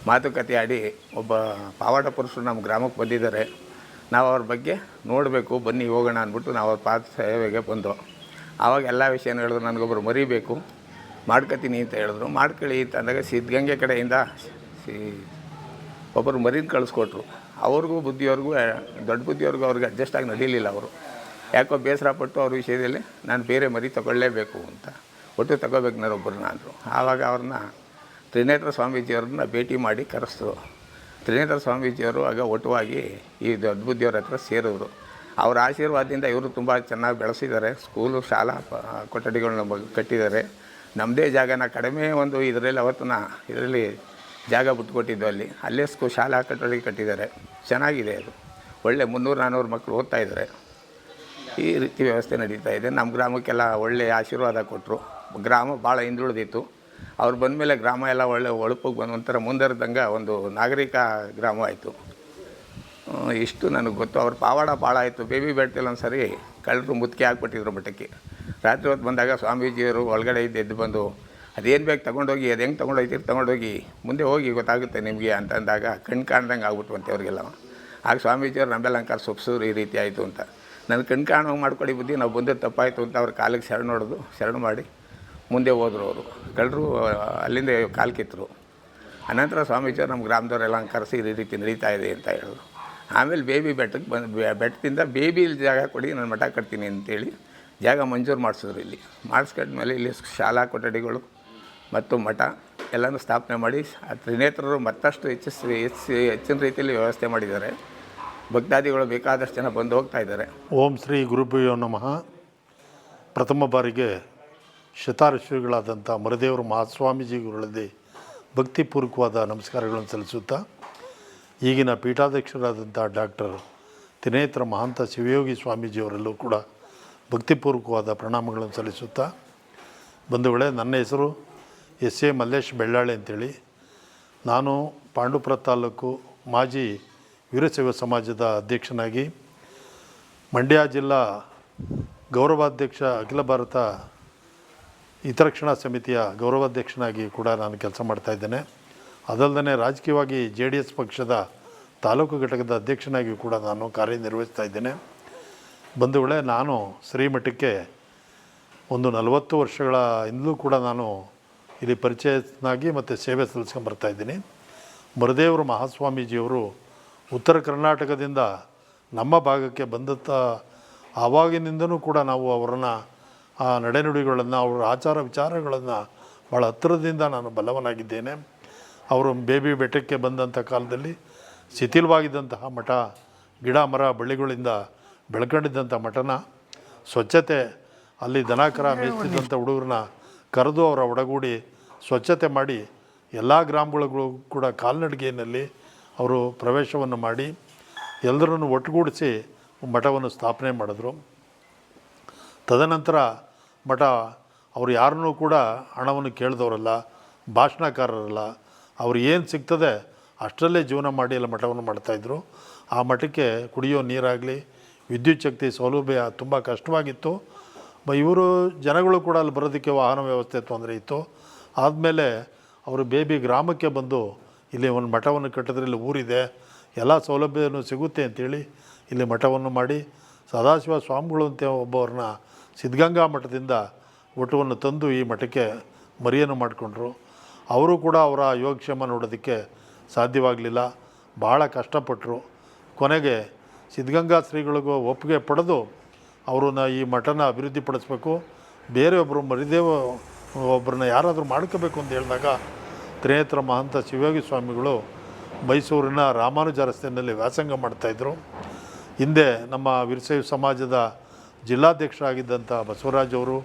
ಮಾತುಕತೆ ಆಡಿ ಒಬ್ಬ ಪಾವಾಡ ಪುರುಷರು ನಮ್ಮ ಗ್ರಾಮಕ್ಕೆ ಬಂದಿದ್ದಾರೆ. ನಾವು ಅವ್ರ ಬಗ್ಗೆ ನೋಡಬೇಕು, ಬನ್ನಿ ಹೋಗೋಣ ಅಂದ್ಬಿಟ್ಟು ನಾವು ಅವ್ರ ಪಾದ ಸೇವೆಗೆ ಬಂದು ಆವಾಗ ಎಲ್ಲ ವಿಷಯನ ಹೇಳಿದ್ರು. ನನಗೊಬ್ಬರು ಮರಿಬೇಕು, ಮಾಡ್ಕೊತೀನಿ ಅಂತ ಹೇಳಿದ್ರು. ಮಾಡ್ಕೊಳ್ಳಿ ಅಂತ ಅಂದಾಗ ಸಿದ್ಧಗಂಗೆ ಕಡೆಯಿಂದ ಒಬ್ಬರು ಮರಿನ ಕಳಿಸ್ಕೊಟ್ರು. ಅವ್ರಿಗೂ ಬುದ್ಧಿಯವ್ರಿಗೂ ದೊಡ್ಡ ಬುದ್ಧಿಯವ್ರಿಗೂ ಅವ್ರಿಗೆ ಅಡ್ಜಸ್ಟ್ ಆಗಿ ನಡೀಲಿಲ್ಲ. ಅವರು ಯಾಕೋ ಬೇಸರಪಟ್ಟು ಅವ್ರ ವಿಷಯದಲ್ಲಿ ನಾನು ಬೇರೆ ಮರಿ ತಗೊಳ್ಳೇಬೇಕು ಅಂತ ಒಟ್ಟು ತಗೋಬೇಕು ನಾನೊಬ್ಬರನ್ನ ಅಂದರು. ಆವಾಗ ಅವ್ರನ್ನ ತ್ರಿನೇತ್ರ ಸ್ವಾಮೀಜಿಯವ್ರನ್ನ ಭೇಟಿ ಮಾಡಿ ಕರೆಸಿದ್ರು. ತ್ರಿನೇತ್ರ ಸ್ವಾಮೀಜಿಯವರು ಆಗ ಒಟ್ಟುವಾಗಿ ಈ ದೊಡ್ಡ ಬುದ್ಧಿಯವ್ರ ಹತ್ರ ಸೇರಿದ್ರು. ಅವರ ಆಶೀರ್ವಾದದಿಂದ ಇವರು ತುಂಬ ಚೆನ್ನಾಗಿ ಬೆಳೆಸಿದ್ದಾರೆ. ಸ್ಕೂಲು ಶಾಲಾ ಕೊಠಡಿಗಳನ್ನ ಕಟ್ಟಿದ್ದಾರೆ. ನಮ್ಮದೇ ಜಾಗನ ಕಡಿಮೆ ಒಂದು ಇದರಲ್ಲಿ ಜಾಗ ಬಿಟ್ಕೊಟ್ಟಿದ್ದು ಅಲ್ಲೇ ಶಾಲಾ ಕೊಠಡಿ ಕಟ್ಟಿದ್ದಾರೆ. ಚೆನ್ನಾಗಿದೆ ಅದು. ಒಳ್ಳೆ 300-400 ಮಕ್ಕಳು ಓದ್ತಾ ಇದ್ದಾರೆ. ಈ ರೀತಿ ವ್ಯವಸ್ಥೆ ನಡೀತಾ ಇದೆ. ನಮ್ಮ ಗ್ರಾಮಕ್ಕೆಲ್ಲ ಒಳ್ಳೆಯ ಆಶೀರ್ವಾದ ಕೊಟ್ಟರು. ಗ್ರಾಮ ಭಾಳ ಹಿಂದುಳಿದಿತ್ತು. ಅವ್ರು ಬಂದಮೇಲೆ ಗ್ರಾಮ ಎಲ್ಲ ಒಳ್ಳೆ ಒಳಪಿಗೆ ಬಂದು ಒಂಥರ ಮುಂದರ್ದಂಗೆ ಒಂದು ನಾಗರಿಕ ಗ್ರಾಮ ಆಯಿತು. ಇಷ್ಟು ನನಗೆ ಗೊತ್ತು. ಅವ್ರ ಪಾವಾಡ ಭಾಳ ಆಯಿತು. ಬೇಬಿ ಬೆಟ್ಟದಲ್ಲಿ ಒಂದು ಸರಿ ಕಳ್ಳರು ಮುತ್ತಿಗೆ ಹಾಕ್ಬಿಟ್ಟಿದ್ರು ಮಠಕ್ಕೆ. ರಾತ್ರಿ ಹೊತ್ತು ಬಂದಾಗ ಸ್ವಾಮೀಜಿಯವರು ಒಳಗಡೆ ಎದ್ದು ಬಂದು ಅದೇನು ಬೇಕು ತೊಗೊಂಡೋಗಿ, ಅದು ಹೆಂಗೆ ತೊಗೊಂಡೋಗಿ ಮುಂದೆ ಹೋಗಿ ಗೊತ್ತಾಗುತ್ತೆ ನಿಮಗೆ ಅಂತಂದಾಗ ಕಣ್ಣು ಕಾಣ್ದಂಗೆ ಆಗ್ಬಿಟ್ವಂತೆ ಅವ್ರಿಗೆಲ್ಲ. ಆಗ ಸ್ವಾಮೀಜಿಯವರು ನಮ್ಮೆಲ್ಲ ಅಂಕಾರ ಸೊಪ್ಸೂರು ಈ ರೀತಿ ಆಯಿತು ಅಂತ. ನನ್ನ ಕಣ್ಣು ಕಾಣೋಂಗೆ ಮಾಡ್ಕೊಡಿ ಬುದ್ಧಿ, ನಾವು ಬಂದು ತಪ್ಪಾಯಿತು ಅಂತ ಅವ್ರ ಕಾಲಿಗೆ ಶರಣ ಮಾಡಿ ಮುಂದೆ ಹೋದರು. ಅವರು ಕಳ್ಳರು ಅಲ್ಲಿಂದ ಕಾಲು ಕಿತ್ತರು. ಅನಂತರ ಸ್ವಾಮೀಜಿಯವರು ನಮ್ಮ ಗ್ರಾಮದವರೆಲ್ಲ ಕರೆಸಿ ಈ ರೀತಿ ನಡೀತಾ ಇದೆ ಅಂತ ಹೇಳಿದ್ರು. ಆಮೇಲೆ ಬೇಬಿ ಬೆಟ್ಟಕ್ಕೆ ಬೆಟ್ಟದಿಂದ ಬೇಬಿ ಜಾಗ ಕೊಡಿ, ನಾನು ಮಠ ಕಟ್ತೀನಿ ಅಂತೇಳಿ ಜಾಗ ಮಂಜೂರು ಮಾಡಿಸಿದ್ರು. ಇಲ್ಲಿ ಮಾಡಿಸ್ಕೊಂಡ್ಮೇಲೆ ಇಲ್ಲಿ ಶಾಲಾ ಕೊಠಡಿಗಳು ಮತ್ತು ಮಠ ಎಲ್ಲನೂ ಸ್ಥಾಪನೆ ಮಾಡಿ ತ್ರಿನೇತ್ರರು ಮತ್ತಷ್ಟು ಹೆಚ್ಚಿನ ರೀತಿಯಲ್ಲಿ ವ್ಯವಸ್ಥೆ ಮಾಡಿದ್ದಾರೆ. ಭಕ್ತಾದಿಗಳು ಬೇಕಾದಷ್ಟು ಜನ ಬಂದು ಹೋಗ್ತಾ ಇದ್ದಾರೆ. ಓಂ ಶ್ರೀ ಗುರುಭ್ಯೋ ನಮಃ. ಪ್ರಥಮ ಬಾರಿಗೆ ಶತಾಋಷಿಗಳಾದಂಥ ಮರದೇವರು ಮಹಾಸ್ವಾಮೀಜಿಗಳಲ್ಲಿ ಭಕ್ತಿಪೂರ್ವಕವಾದ ನಮಸ್ಕಾರಗಳನ್ನು ಸಲ್ಲಿಸುತ್ತಾ, ಈಗಿನ ಪೀಠಾಧ್ಯಕ್ಷರಾದಂಥ ಡಾಕ್ಟರ್ ತ್ರಿನೇತ್ರ ಮಹಾಂತ ಶಿವಯೋಗಿ ಸ್ವಾಮೀಜಿಯವರಲ್ಲೂ ಕೂಡ ಭಕ್ತಿಪೂರ್ವಕವಾದ ಪ್ರಣಾಮಗಳನ್ನು ಸಲ್ಲಿಸುತ್ತಾ, ಬಂಧುಗಳೇ, ನನ್ನ ಹೆಸರು ಎಸ್.ಎ. ಮಲ್ಲೇಶ್ ಬೆಳ್ಳಾಳೆ ಅಂತೇಳಿ. ನಾನು ಪಾಂಡುಪುರ ತಾಲೂಕು ಮಾಜಿ ವೀರಶೈವ ಸಮಾಜದ ಅಧ್ಯಕ್ಷನಾಗಿ, ಮಂಡ್ಯ ಜಿಲ್ಲಾ ಗೌರವಾಧ್ಯಕ್ಷ, ಅಖಿಲ ಭಾರತ ಹಿತರಕ್ಷಣಾ ಸಮಿತಿಯ ಗೌರವಾಧ್ಯಕ್ಷನಾಗಿ ಕೂಡ ನಾನು ಕೆಲಸ ಮಾಡ್ತಾಯಿದ್ದೇನೆ. ಅದಲ್ಲದೆ ರಾಜಕೀಯವಾಗಿ JDS ಪಕ್ಷದ ತಾಲೂಕು ಘಟಕದ ಅಧ್ಯಕ್ಷನಾಗಿ ಕೂಡ ನಾನು ಕಾರ್ಯನಿರ್ವಹಿಸ್ತಾ ಇದ್ದೇನೆ. ಬಂಧುಗಳೇ, ನಾನು ಶ್ರೀಮಠಕ್ಕೆ ಒಂದು 40 ವರ್ಷಗಳ ಹಿಂದಲೂ ಕೂಡ ನಾನು ಇಲ್ಲಿ ಪರಿಚಯನಾಗಿ ಮತ್ತು ಸೇವೆ ಸಲ್ಲಿಸ್ಕೊಂಬರ್ತಾಯಿದ್ದೀನಿ. ಮರದೇವರು ಮಹಾಸ್ವಾಮೀಜಿಯವರು ಉತ್ತರ ಕರ್ನಾಟಕದಿಂದ ನಮ್ಮ ಭಾಗಕ್ಕೆ ಬಂದಂಥ ಆವಾಗಿನಿಂದನೂ ಕೂಡ ನಾವು ಅವರನ್ನು ಆ ನಡೆನುಡಿಗಳನ್ನು, ಅವರ ಆಚಾರ ವಿಚಾರಗಳನ್ನು ಭಾಳ ಹತ್ತಿರದಿಂದ ನಾನು ಬಲ್ಲವನಾಗಿದ್ದೇನೆ. ಅವರು ಬೇಬಿ ಬೆಟ್ಟಕ್ಕೆ ಬಂದಂಥ ಕಾಲದಲ್ಲಿ ಶಿಥಿಲವಾಗಿದ್ದಂತಹ ಮಠ, ಗಿಡ ಮರ ಬಳ್ಳಿಗಳಿಂದ ಬೆಳ್ಕೊಂಡಿದ್ದಂಥ ಮಠನ ಸ್ವಚ್ಛತೆ, ಅಲ್ಲಿ ದನಕರ ಮೇಯಿಸ್ತಿದ್ದಂಥ ಹುಡುಗರನ್ನ ಕರೆದು ಅವರ ಒಡಗೂಡಿ ಸ್ವಚ್ಛತೆ ಮಾಡಿ ಎಲ್ಲ ಗ್ರಾಮಗಳಿಗೂ ಕೂಡ ಕಾಲ್ನಡಿಗೆಯಲ್ಲಿ ಅವರು ಪ್ರವೇಶವನ್ನು ಮಾಡಿ ಎಲ್ಲರನ್ನು ಒಟ್ಟುಗೂಡಿಸಿ ಮಠವನ್ನು ಸ್ಥಾಪನೆ ಮಾಡಿದ್ರು. ತದನಂತರ ಮಠ ಅವರು ಯಾರನ್ನೂ ಕೂಡ ಹಣವನ್ನು ಕೇಳಿದವರಲ್ಲ, ಭಾಷಣಕಾರರಲ್ಲ. ಅವ್ರು ಏನು ಸಿಗ್ತದೆ ಅಷ್ಟರಲ್ಲೇ ಜೀವನ ಮಾಡಿ ಎಲ್ಲ ಮಠವನ್ನು ಮಾಡ್ತಾಯಿದ್ರು. ಆ ಮಠಕ್ಕೆ ಕುಡಿಯೋ ನೀರಾಗಲಿ, ವಿದ್ಯುತ್ ಶಕ್ತಿ ಸೌಲಭ್ಯ ತುಂಬ ಕಷ್ಟವಾಗಿತ್ತು. ಇವರು ಜನಗಳು ಕೂಡ ಅಲ್ಲಿ ಬರೋದಕ್ಕೆ ವಾಹನ ವ್ಯವಸ್ಥೆ ತೊಂದರೆ ಇತ್ತು. ಆದಮೇಲೆ ಅವರು ಬೇಬಿ ಗ್ರಾಮಕ್ಕೆ ಬಂದು ಇಲ್ಲಿ ಒಂದು ಮಠವನ್ನು ಕಟ್ಟಿದ್ರೆ ಇಲ್ಲಿ ಊರಿದೆ, ಎಲ್ಲ ಸೌಲಭ್ಯನೂ ಸಿಗುತ್ತೆ ಅಂತೇಳಿ ಇಲ್ಲಿ ಮಠವನ್ನು ಮಾಡಿ, ಸದಾಶಿವ ಸ್ವಾಮಿಗಳು ಅಂತ ಒಬ್ಬವ್ರನ್ನ ಸಿದ್ಧಗಂಗಾ ಮಠದಿಂದ ಒಟ್ಟವನ್ನು ತಂದು ಈ ಮಠಕ್ಕೆ ಮರಿಯನ್ನು ಮಾಡಿಕೊಂಡ್ರು. ಅವರು ಕೂಡ ಅವರ ಯೋಗಕ್ಷೇಮ ನೋಡೋದಕ್ಕೆ ಸಾಧ್ಯವಾಗಲಿಲ್ಲ, ಭಾಳ ಕಷ್ಟಪಟ್ಟರು. ಕೊನೆಗೆ ಸಿದ್ಧಗಂಗಾ ಶ್ರೀಗಳಿಗೂ ಒಪ್ಪಿಗೆ ಪಡೆದು ಅವ್ರನ್ನ ಈ ಮಠನ ಅಭಿವೃದ್ಧಿಪಡಿಸ್ಬೇಕು, ಬೇರೆ ಒಬ್ಬರು ಮರಿದೇವ ಒಬ್ಬರನ್ನ ಯಾರಾದರೂ ಮಾಡ್ಕೋಬೇಕು ಅಂತ ಹೇಳಿದಾಗ ತ್ರಿನೇತ್ರ ಮಹಾಂತ ಶಿವಯೋಗಿ ಸ್ವಾಮಿಗಳು ಮೈಸೂರಿನ ರಾಮಾನುಜ ರಸ್ತೆಯಲ್ಲಿ ವ್ಯಾಸಂಗ ಮಾಡ್ತಾಯಿದ್ರು. ಹಿಂದೆ ನಮ್ಮ ವೀರಶೈವ ಸಮಾಜದ ಜಿಲ್ಲಾಧ್ಯಕ್ಷರಾಗಿದ್ದಂಥ ಬಸವರಾಜ್ ಅವರು,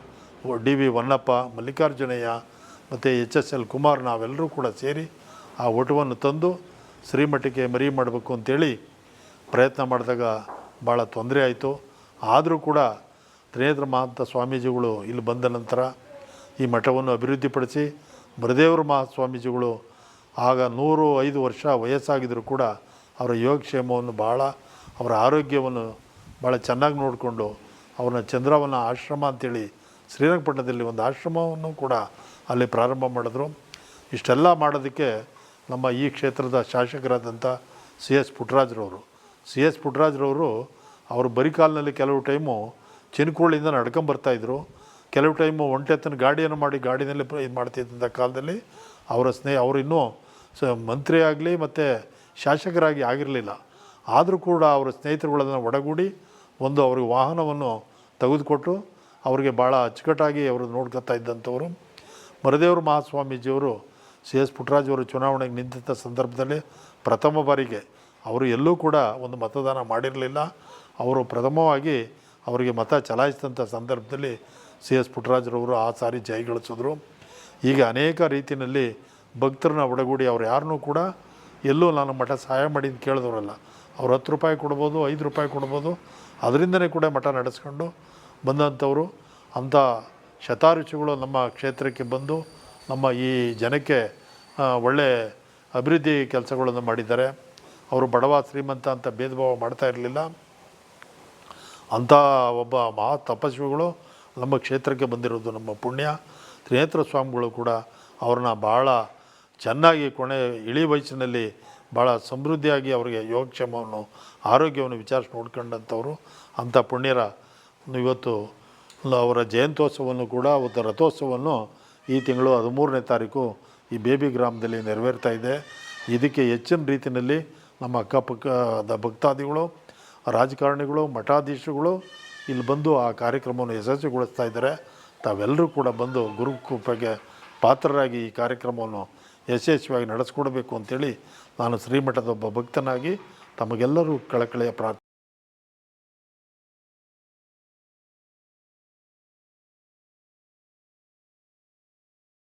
ಡಿ ವಿ ಹೊನ್ನಪ್ಪ, ಮಲ್ಲಿಕಾರ್ಜುನಯ್ಯ ಮತ್ತು HSL ಕುಮಾರ್ ನಾವೆಲ್ಲರೂ ಕೂಡ ಸೇರಿ ಆ ಓಟವನ್ನು ತಂದು ಶ್ರೀಮಠಕ್ಕೆ ಮರಿ ಮಾಡಬೇಕು ಅಂತೇಳಿ ಪ್ರಯತ್ನ ಮಾಡಿದಾಗ ಭಾಳ ತೊಂದರೆ ಆಯಿತು. ಆದರೂ ಕೂಡ ತ್ರಿನೇತ್ರ ಮಹಾಂತ ಸ್ವಾಮೀಜಿಗಳು ಇಲ್ಲಿ ಬಂದ ನಂತರ ಈ ಮಠವನ್ನು ಅಭಿವೃದ್ಧಿಪಡಿಸಿ, ಬರದೇವರ ಮಹಾಸ್ವಾಮೀಜಿಗಳು ಆಗ 105 ವರ್ಷ ವಯಸ್ಸಾಗಿದ್ದರೂ ಕೂಡ ಅವರ ಯೋಗಕ್ಷೇಮವನ್ನು ಭಾಳ, ಅವರ ಆರೋಗ್ಯವನ್ನು ಭಾಳ ಚೆನ್ನಾಗಿ ನೋಡಿಕೊಂಡು ಅವ್ರನ್ನ ಚಂದ್ರವನ ಆಶ್ರಮ ಅಂಥೇಳಿ ಶ್ರೀರಂಗಪಟ್ಟಣದಲ್ಲಿ ಒಂದು ಆಶ್ರಮವನ್ನು ಕೂಡ ಅಲ್ಲಿ ಪ್ರಾರಂಭ ಮಾಡಿದ್ರು. ಇಷ್ಟೆಲ್ಲ ಮಾಡೋದಕ್ಕೆ ನಮ್ಮ ಈ ಕ್ಷೇತ್ರದ ಶಾಸಕರಾದಂಥ CS ಪುಟ್ಟರಾಜ್ರವರು ಅವರು ಬರಿಕಾಲಿನಲ್ಲಿ ಕೆಲವು ಟೈಮು ಚಿನಕುಳಿಯಿಂದ ನಡ್ಕೊಂಬರ್ತಾಯಿದ್ರು, ಕೆಲವು ಟೈಮು ಒಂಟೆತ್ತನ ಗಾಡಿಯನ್ನು ಮಾಡಿ ಗಾಡಿನಲ್ಲಿ ಇದು ಮಾಡ್ತಿದ್ದಂಥ ಕಾಲದಲ್ಲಿ ಅವರು ಇನ್ನೂ ಮಂತ್ರಿ ಆಗಲಿ ಮತ್ತು ಶಾಸಕರಾಗಿ ಆಗಿರಲಿಲ್ಲ. ಆದರೂ ಕೂಡ ಅವರ ಸ್ನೇಹಿತರುಗಳನ್ನು ಒಡಗೂಡಿ ಒಂದು ಅವ್ರಿಗೆ ವಾಹನವನ್ನು ತೆಗೆದುಕೊಟ್ಟು ಅವರಿಗೆ ಭಾಳ ಅಚ್ಚುಕಟ್ಟಾಗಿ ಅವರು ನೋಡ್ಕೊತಾ ಇದ್ದಂಥವರು. ಮರದೇವರ ಮಹಾಸ್ವಾಮೀಜಿಯವರು CS ಪುಟ್ಟರಾಜವರು ಚುನಾವಣೆಗೆ ನಿಂತ ಸಂದರ್ಭದಲ್ಲಿ ಪ್ರಥಮ ಬಾರಿಗೆ ಅವರು ಎಲ್ಲೂ ಕೂಡ ಒಂದು ಮತದಾನ ಮಾಡಿರಲಿಲ್ಲ. ಅವರು ಪ್ರಥಮವಾಗಿ ಅವರಿಗೆ ಮತ ಚಲಾಯಿಸಿದಂಥ ಸಂದರ್ಭದಲ್ಲಿ CS ಪುಟ್ಟರಾಜರವರು ಆ ಸಾರಿ ಜಯಗಳಿಸಿದ್ರು. ಹೀಗೆ ಅನೇಕ ರೀತಿಯಲ್ಲಿ ಭಕ್ತರನ್ನ ಒಡಗೂಡಿ ಅವ್ರು ಯಾರನ್ನೂ ಕೂಡ ಎಲ್ಲೂ ನಾನು ಮಠ ಸಹಾಯ ಮಾಡಿ ಅಂತ ಕೇಳಿದವರಲ್ಲ. ಅವ್ರು 10 ರೂಪಾಯಿ ಕೊಡ್ಬೋದು, 5 ರೂಪಾಯಿ ಕೊಡ್ಬೋದು, ಅದರಿಂದನೇ ಕೂಡ ಮಠ ನಡೆಸ್ಕೊಂಡು ಬಂದಂಥವರು. ಅಂಥ ಶತಾರುಷಿಗಳು ನಮ್ಮ ಕ್ಷೇತ್ರಕ್ಕೆ ಬಂದು ನಮ್ಮ ಈ ಜನಕ್ಕೆ ಒಳ್ಳೆ ಅಭಿವೃದ್ಧಿ ಕೆಲಸಗಳನ್ನು ಮಾಡಿದ್ದಾರೆ. ಅವರು ಬಡವ ಶ್ರೀಮಂತ ಅಂತ ಭೇದ ಭಾವ ಮಾಡ್ತಾ ಇರಲಿಲ್ಲ. ಅಂಥ ಒಬ್ಬ ಮಹಾ ತಪಸ್ವಿಗಳು ನಮ್ಮ ಕ್ಷೇತ್ರಕ್ಕೆ ಬಂದಿರೋದು ನಮ್ಮ ಪುಣ್ಯ. ತ್ರಿನೇತ್ರ ಸ್ವಾಮಿಗಳು ಕೂಡ ಅವ್ರನ್ನ ಭಾಳ ಚೆನ್ನಾಗಿ ಇಳಿ ವಯಸ್ಸಿನಲ್ಲಿ ಭಾಳ ಸಮೃದ್ಧಿಯಾಗಿ ಅವರಿಗೆ ಯೋಗಕ್ಷೇಮವನ್ನು, ಆರೋಗ್ಯವನ್ನು ವಿಚಾರಿಸಿ ನೋಡ್ಕೊಂಡಂಥವ್ರು. ಅಂಥ ಪುಣ್ಯರ ಇವತ್ತು ಅವರ ಜಯಂತ್ಯೋತ್ಸವವನ್ನು ಕೂಡ, ಅವತ್ತು ರಥೋತ್ಸವವನ್ನು ಈ ತಿಂಗಳು 13ನೇ ತಾರೀಕು ಈ ಬೇಬಿ ಗ್ರಾಮದಲ್ಲಿ ನೆರವೇರ್ತಾ ಇದೆ. ಇದಕ್ಕೆ ಹೆಚ್ಚಿನ ರೀತಿಯಲ್ಲಿ ನಮ್ಮ ಅಕ್ಕಪಕ್ಕದ ಭಕ್ತಾದಿಗಳು, ರಾಜಕಾರಣಿಗಳು, ಮಠಾಧೀಶರುಗಳು ಇಲ್ಲಿ ಬಂದು ಆ ಕಾರ್ಯಕ್ರಮವನ್ನು ಯಶಸ್ವಿಗೊಳಿಸ್ತಾ ಇದ್ದಾರೆ. ತಾವೆಲ್ಲರೂ ಕೂಡ ಬಂದು ಗುರುಕೃಪೆಗೆ ಪಾತ್ರರಾಗಿ ಈ ಕಾರ್ಯಕ್ರಮವನ್ನು ಯಶಸ್ವಿಯಾಗಿ ನಡೆಸ್ಕೊಡ್ಬೇಕು ಅಂತೇಳಿ ನಾನು ಶ್ರೀಮಠದ ಒಬ್ಬ ಭಕ್ತನಾಗಿ ತಮಗೆಲ್ಲರೂ ಕಳಕಳಿಯ ಪ್ರಾರ್ಥನೆ